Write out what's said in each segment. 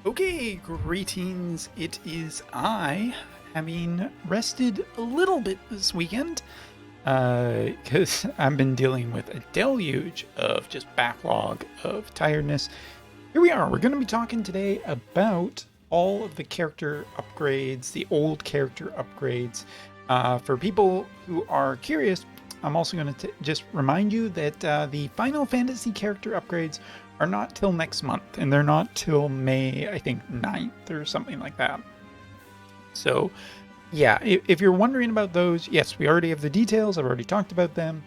Okay, greetings. It is I, having rested a little bit this weekend, because I've been dealing with a deluge of just backlog of tiredness. Here we are. We're going to be talking today about all of the character upgrades, the old character upgrades. For people who are curious, I'm also going to just remind you that the Final Fantasy character upgrades are not till next month, and they're not till May, I think, 9th or something like that. So, yeah, if you're wondering about those, yes, we already have the details. I've already talked about them.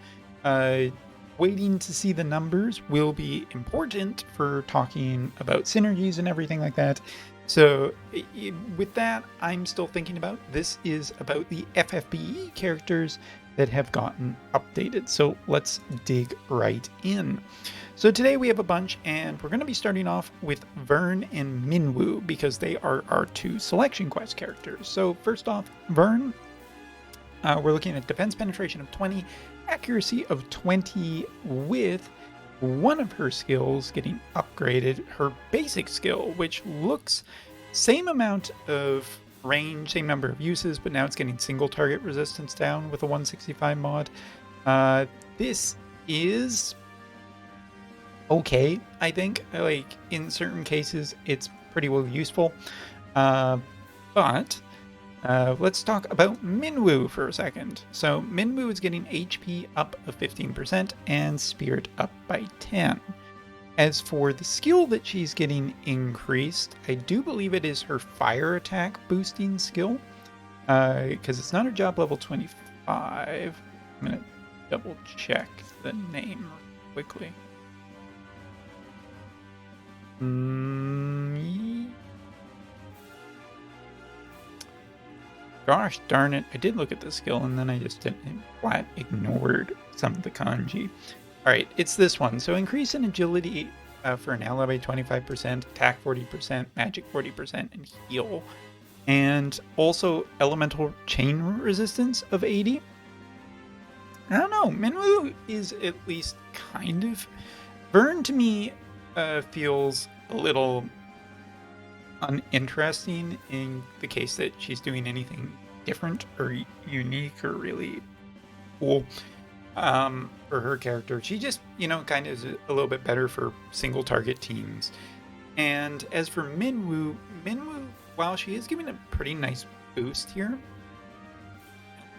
Waiting to see the numbers will be important for talking about synergies and everything like that. So, with that, I'm still thinking about this is about the FFBE characters that have gotten updated. So, let's dig right in. So today we have a bunch, and we're going to be starting off with Vern and Minwu because they are our two selection quest characters. So first off, Vern, we're looking at defense penetration of 20, accuracy of 20, with one of her skills getting upgraded, her basic skill, which looks same amount of range, same number of uses, but now it's getting single target resistance down with a 165 mod. This is okay, I think. Like, in certain cases, it's pretty well useful. But let's talk about Minwu for a second. So Minwu is getting HP up of 15% and Spirit up by 10. As for the skill that she's getting increased, I do believe it is her fire attack boosting skill, because it's not her job level 25. I'm going to double check the name quickly. Gosh darn it, I did look at the skill and then I just didn't flat ignored some of the kanji. Alright, it's this one. So increase in agility for an ally by 25%, attack 40%, magic 40%, and heal. And also elemental chain resistance of 80. I don't know, Minwu is at least kind of... Vern to me feels a little uninteresting in the case that she's doing anything different or unique or really cool for her character. She just, kind of is a little bit better for single target teams. And as for Minwu, while she is giving a pretty nice boost here,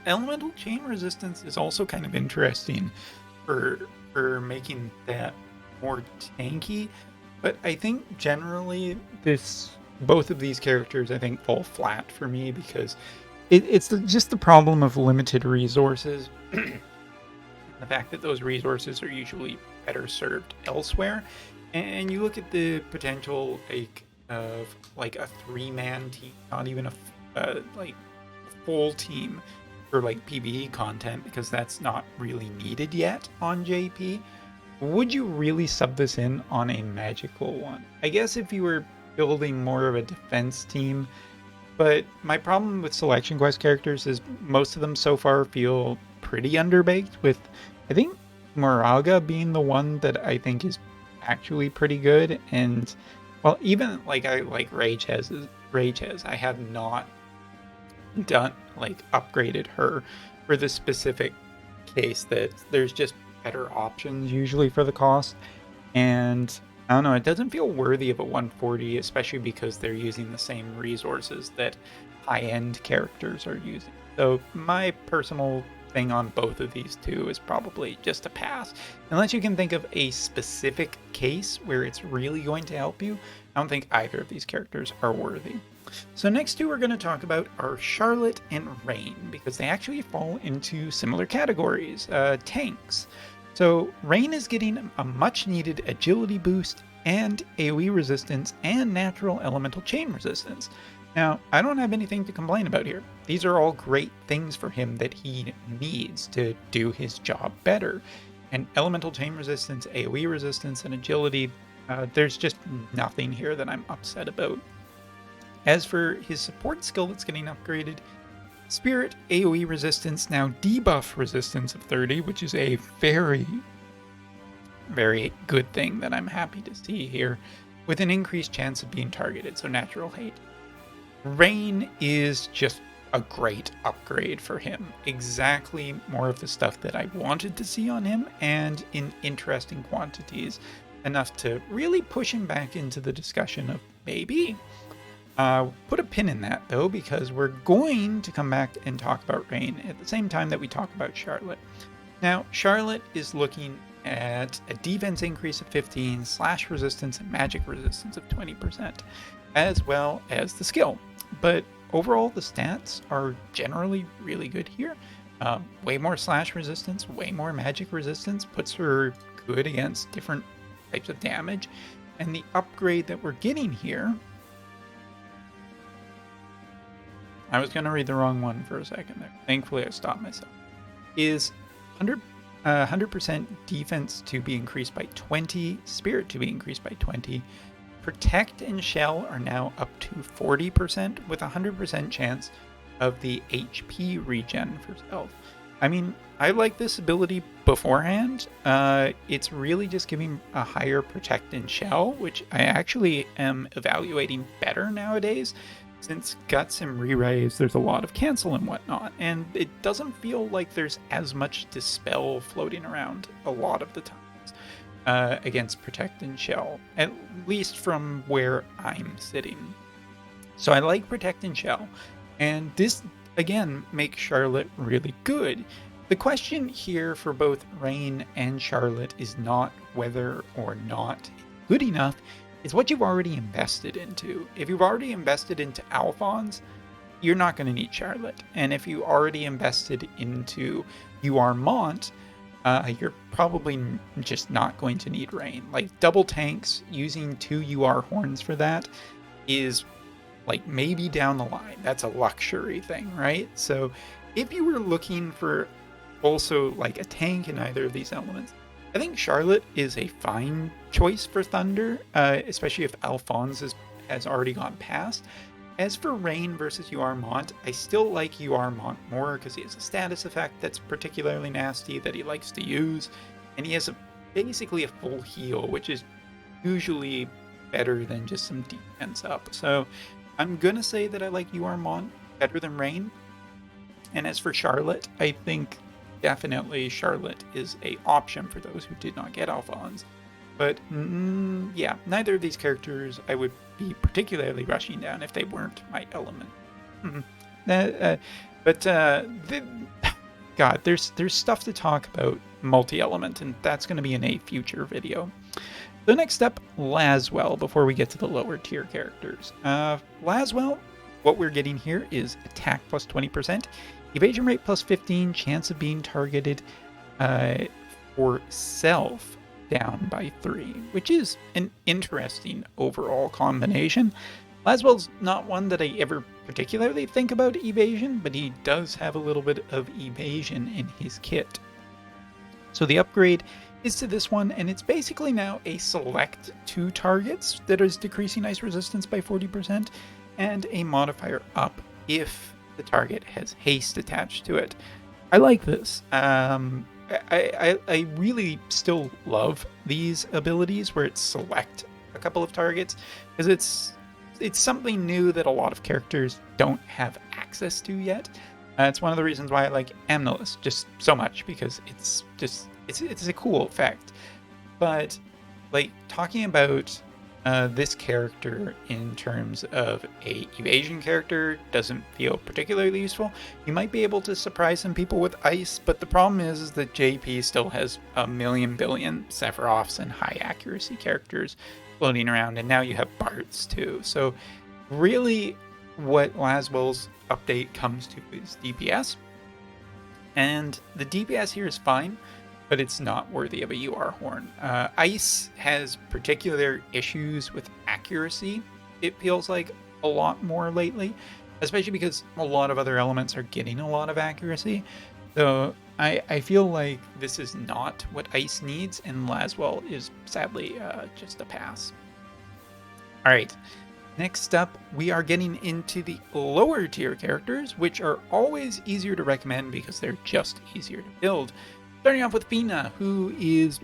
elemental chain resistance is also kind of interesting for making that more tanky. But I think generally both of these characters, I think, fall flat for me because it's just the problem of limited resources. The fact that those resources are usually better served elsewhere. And you look at the potential of a 3-man team, not even a full team for PvE content, because that's not really needed yet on JP. Would you really sub this in on a magical one? I guess if you were building more of a defense team, but my problem with selection quest characters is most of them so far feel pretty underbaked, with I think Moraga being the one that I think is actually pretty good. And well, even I like Rage-Hez, I have not done upgraded her for the specific case that there's just better options usually for the cost, and I don't know, it doesn't feel worthy of a 140, especially because they're using the same resources that high-end characters are using. So my personal thing on both of these two is probably just a pass. Unless you can think of a specific case where it's really going to help you, I don't think either of these characters are worthy. So next two we're going to talk about are Charlotte and Rain, because they actually fall into similar categories, tanks. So Rain is getting a much needed agility boost and AoE resistance and natural elemental chain resistance. Now, I don't have anything to complain about here. These are all great things for him that he needs to do his job better. And elemental chain resistance, AoE resistance, and agility, there's just nothing here that I'm upset about. As for his support skill that's getting upgraded, Spirit AoE resistance, now debuff resistance of 30, which is a very, very good thing that I'm happy to see here. with an increased chance of being targeted, so natural hate. Rain is just a great upgrade for him. Exactly more of the stuff that I wanted to see on him, and in interesting quantities, enough to really push him back into the discussion of maybe. Put a pin in that, though, because we're going to come back and talk about Rain at the same time that we talk about Charlotte. Now, Charlotte is looking at a defense increase of 15, slash resistance and magic resistance of 20%, as well as the skill. But overall, the stats are generally really good here. Way more slash resistance, way more magic resistance, puts her good against different types of damage. And the upgrade that we're getting here, I was going to read the wrong one for a second there. Thankfully, I stopped myself. Is 100% defense to be increased by 20, spirit to be increased by 20. Protect and Shell are now up to 40% with a 100% chance of the HP regen for self. I mean, I like this ability beforehand. It's really just giving a higher Protect and Shell, which I actually am evaluating better nowadays. Since Guts and Re-Raise, there's a lot of cancel and whatnot, and it doesn't feel like there's as much Dispel floating around a lot of the times against Protect and Shell, at least from where I'm sitting. So I like Protect and Shell, and this, again, makes Charlotte really good. The question here for both Rain and Charlotte is not whether or not good enough, is what you've already invested into. If you've already invested into Alphonse, you're not going to need Charlotte. And if you already invested into UR Mont, you're probably just not going to need Rain. Like, double tanks using 2 UR horns for that is like maybe down the line. That's a luxury thing, right? So if you were looking for also like a tank in either of these elements, I think Charlotte is a fine choice for Thunder, especially if Alphonse has already gone past. As for Rain versus UR Mont, I still like UR Mont more because he has a status effect that's particularly nasty that he likes to use, and he has basically a full heal, which is usually better than just some defense up. So I'm gonna say that I like UR Mont better than Rain. And as for Charlotte, I think definitely Charlotte is a option for those who did not get Alphonse. But yeah, neither of these characters I would be particularly rushing down if they weren't my element. God, there's stuff to talk about multi-element, and that's going to be in a future video. The next up, Laswell, before we get to the lower tier characters. Laswell, what we're getting here is attack plus 20%, evasion rate plus 15, chance of being targeted for self down by 3, which is an interesting overall combination. Laswell's not one that I ever particularly think about evasion, but he does have a little bit of evasion in his kit. So the upgrade is to this one, and it's basically now a select 2 targets that is decreasing ice resistance by 40%, and a modifier up if the target has haste attached to it. I like this. I really still love these abilities where it's select a couple of targets, because it's something new that a lot of characters don't have access to yet. It's one of the reasons why I like Amnilus just so much, because it's a cool effect. But like, talking about this character in terms of a evasion character doesn't feel particularly useful. You might be able to surprise some people with ice, but the problem is that JP still has a million billion Sephiroths and high accuracy characters floating around, and now you have Barts too. So really what Laswell's update comes to is DPS, and the DPS here is fine, but it's not worthy of a UR horn. Ice has particular issues with accuracy, it feels like, a lot more lately, especially because a lot of other elements are getting a lot of accuracy. So I feel like this is not what Ice needs, and Laswell is sadly just a pass. Alright, next up we are getting into the lower tier characters, which are always easier to recommend because they're just easier to build. Starting off with Fina, who is,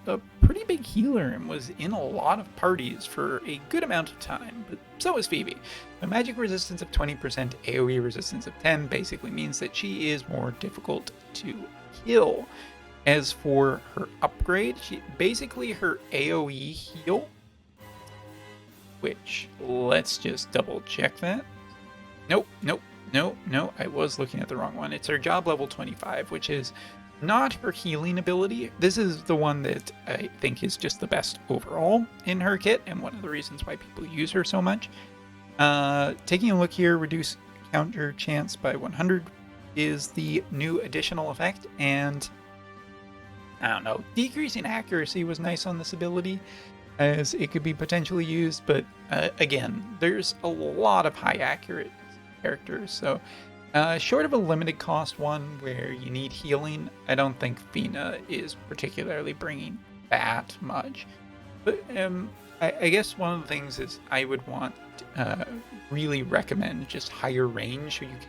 a pretty pretty big healer and was in a lot of parties for a good amount of time, but so was Phoebe. A magic resistance of 20%, AoE resistance of 10 basically means that she is more difficult to kill. As for her upgrade, basically her AoE heal, which let's just double check that. Nope, I was looking at the wrong one. It's her job level 25, which is not her healing ability. This is the one that I think is just the best overall in her kit, and one of the reasons why people use her so much. Taking a look here, reduce counter chance by 100 is the new additional effect, and I don't know, decreasing accuracy was nice on this ability, as it could be potentially used, but again, there's a lot of high accurate characters, so short of a limited cost one where you need healing, I don't think Fina is particularly bringing that much. But I guess one of the things is I would want really recommend just higher range so you can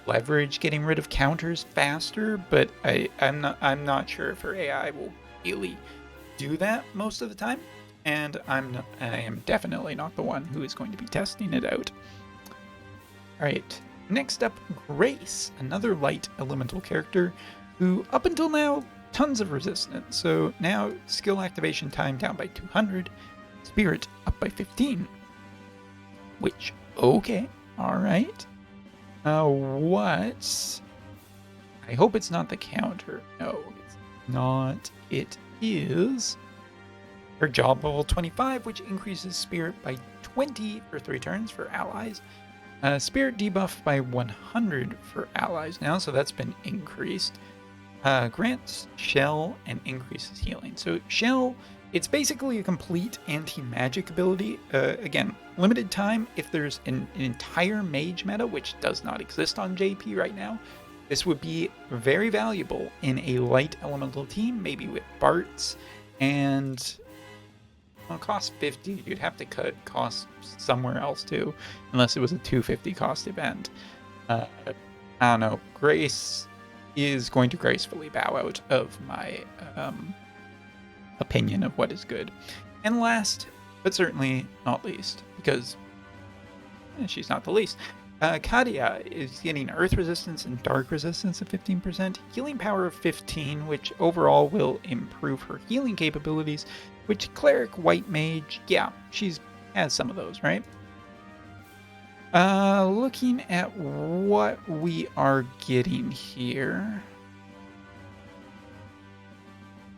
leverage getting rid of counters faster, but I'm not sure if her AI will really do that most of the time, and I am definitely not the one who is going to be testing it out. Alright, next up, Grace, another light elemental character who, up until now, tons of resistance. So now, skill activation time down by 200, spirit up by 15. Which, okay, alright. What? I hope it's not the counter. No, it's not. It is her job level 25, which increases spirit by 20 for 3 turns for allies. Spirit debuff by 100 for allies now, so that's been increased. Grants Shell and increases healing. So Shell, it's basically a complete anti-magic ability. Again, limited time if there's an entire mage meta, which does not exist on JP right now. This would be very valuable in a light elemental team, maybe with Barts, and well, cost 50, you'd have to cut costs somewhere else too, unless it was a 250 cost event. I don't know. Grace is going to gracefully bow out of my opinion of what is good. And last, but certainly not least, because she's not the least, Kadia is getting Earth Resistance and Dark Resistance of 15%, Healing Power of 15, which overall will improve her healing capabilities, which Cleric, White Mage, yeah, she's has some of those, right? Looking at what we are getting here.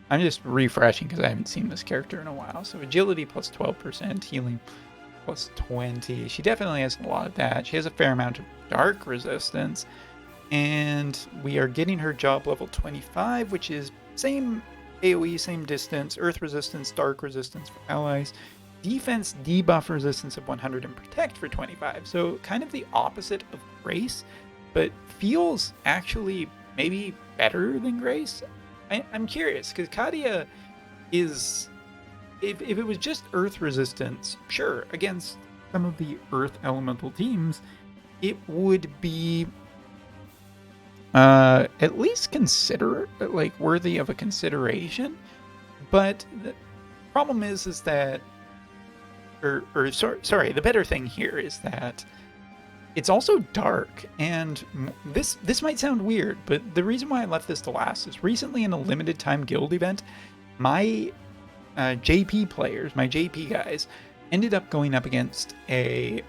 I'm just refreshing because I haven't seen this character in a while. So agility plus 12%, healing plus 20. She definitely has a lot of that. She has a fair amount of dark resistance. And we are getting her job level 25, which is same AoE, same distance, earth resistance, dark resistance for allies, defense debuff resistance of 100, and protect for 25. So kind of the opposite of Grace, but feels actually maybe better than Grace. I'm curious, because Kadia is, if it was just earth resistance, sure, against some of the earth elemental teams, it would be at least worthy of a consideration. But the problem is that, the better thing here is that it's also dark, and this might sound weird, but the reason why I left this to last is recently in a limited time guild event, my JP players, my JP guys, ended up going up against a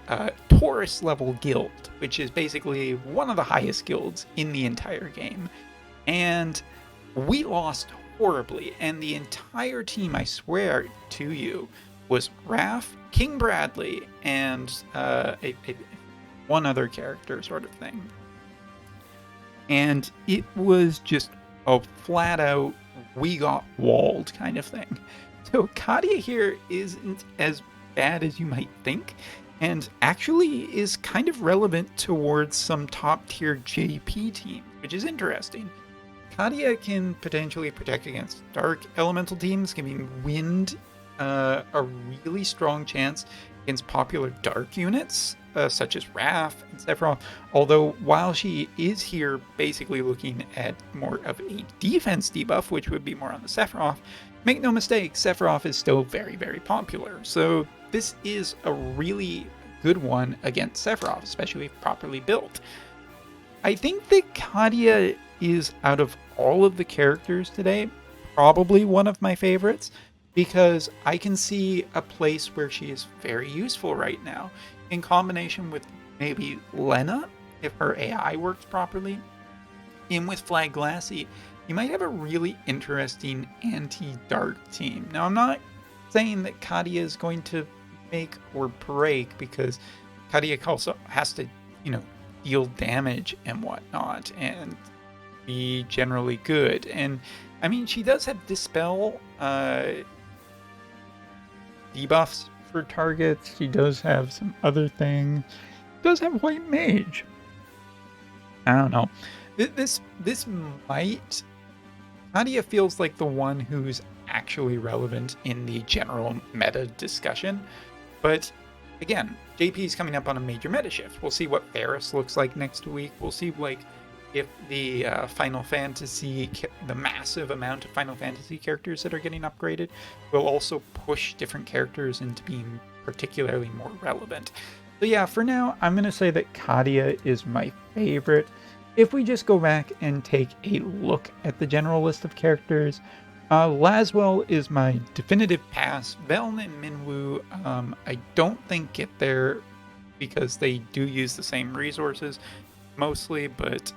Taurus level guild, which is basically one of the highest guilds in the entire game. And we lost horribly, and the entire team, I swear to you, was Raph, King Bradley, and one other character sort of thing. And it was just a flat out, we got walled kind of thing. So Kadia here isn't as bad as you might think, and actually is kind of relevant towards some top tier JP team, which is interesting. Kadia can potentially protect against dark elemental teams, giving wind a really strong chance against popular dark units, such as Raph and Sephiroth. Although, while she is here basically looking at more of a defense debuff, which would be more on the Sephiroth, make no mistake, Sephiroth is still very, very popular. So this is a really good one against Sephiroth, especially if properly built. I think that Kadia is, out of all of the characters today, probably one of my favorites, because I can see a place where she is very useful right now, in combination with maybe Lena, if her AI works properly. And with Flag Glassy, you might have a really interesting anti-dark team. Now, I'm not saying that Kadia is going to make or break, because Kadia also has to, deal damage and whatnot, and be generally good. And I mean, she does have Dispel debuffs for targets. She does have some other things. She does have White Mage. I don't know. This might... Nadia feels like the one who's actually relevant in the general meta discussion. But again, JP's coming up on a major meta shift. We'll see what Ferris looks like next week. We'll see if the Final Fantasy, the massive amount of Final Fantasy characters that are getting upgraded, will also push different characters into being particularly more relevant. So yeah, for now, I'm going to say that Kadia is my favorite. If we just go back and take a look at the general list of characters, Laswell is my definitive pass. Veln and Minwu, I don't think get there because they do use the same resources mostly, but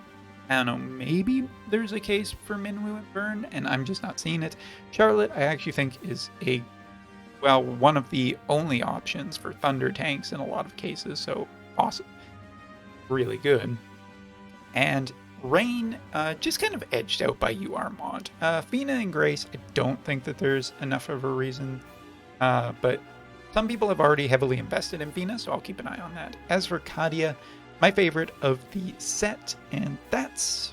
I don't know, maybe there's a case for Minwu and Burn, and I'm just not seeing it. Charlotte, I actually think, is one of the only options for Thunder tanks in a lot of cases, so awesome. Really good. And Rain, just kind of edged out by UR mod. Fina and Grace, I don't think that there's enough of a reason, but some people have already heavily invested in Fina, so I'll keep an eye on that. As for Kadia, my favorite of the set, and that's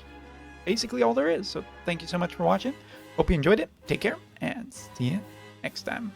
basically all there is. So thank you so much for watching. Hope you enjoyed it. Take care, and see you next time.